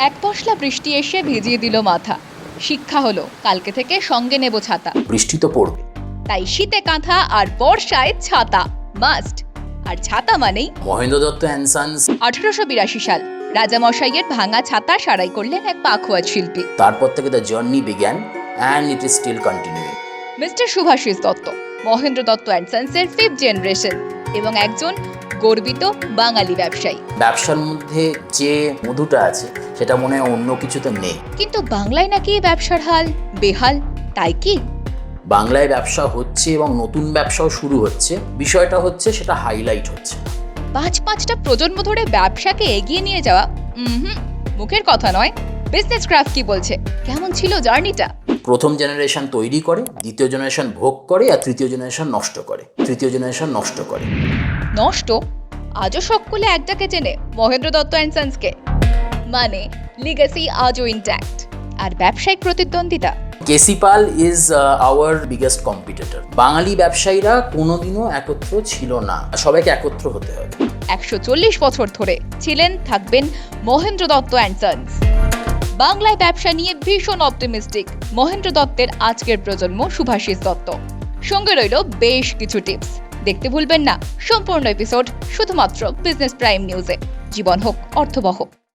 এক পশলা বৃষ্টি এসে ভিজিয়ে দিল মাথা। শিক্ষা হলো কালকে থেকে সঙ্গে নেব ছাতা। বৃষ্টি তো পড়বে, তাই শীতে কাঁথা আর বর্ষায় ছাতা মাস্ট। আর ছাতা মানেই মহেন্দ্র দত্ত অ্যান্ড সন্স। 1882 সাল রাজামশাইয়ের ভাঙা ছাতা সারাই করলেন এক পাখোয়াজ শিল্পী। তারপর থেকে the journey began and it is still continuing. Mister Shubhashis Dutta Mahendra Dutta and সন্সের 5th জেনারেশন এবং একজন গর্বিত বাঙালি ব্যবসায়ী। ব্যবসার মধ্যে যে মধুটা আছে সেটা মনে হয় অন্য কিছুতে নেই। কিন্তু বাংলায় নাকি ব্যবসার হাল বেহাল, তাই কি? বাংলায় ব্যবসা হচ্ছে এবং নতুন ব্যবসাও শুরু হচ্ছে, বিষয়টা হচ্ছে সেটা হাইলাইট হচ্ছে। পাঁচটা প্রজন্ম ধরে ব্যবসাকে এগিয়ে নিয়ে যাওয়া মুখের কথা নয়। বিজনেস ক্রাফট কি বলছে, কেমন ছিল জার্নিটা? প্রথম জেনারেশন তৈরি করে, দ্বিতীয় জেনারেশন ভোগ করে, আর তৃতীয় জেনারেশন নষ্ট করে। নষ্ট? আজও সকলে একটাকে চেনে, মহেন্দ্র দত্ত অ্যান্ড সন্সকে। মানে লিগ্যাসি আজও ইনট্যাক্ট। আর ব্যবসায়িক প্রতিদ্বন্দ্বিতা, 𝗪𝗪 ইজ আওয়ার বিগেস্ট কম্পিটিটর। বাঙালি ব্যবসায়ীরা কোনোদিনও একত্র ছিল না, সবাইকে একত্র হতে হবে। 140 বছর ধরে ছিলেন, থাকবেন মহেন্দ্র দত্ত অ্যান্ড সন্স। বাংলায় ব্যবসা নিয়ে ভীষণ অপটিমিস্টিক মহেন্দ্র দত্তের আজকের প্রজন্ম শুভাশিস দত্ত। সঙ্গে রইল বেশ কিছু টিপস। দেখতে ভুলবেন না সম্পূর্ণ এপিসোড শুধুমাত্র বিজনেস প্রাইম নিউজে। জীবন হোক অর্থবহ।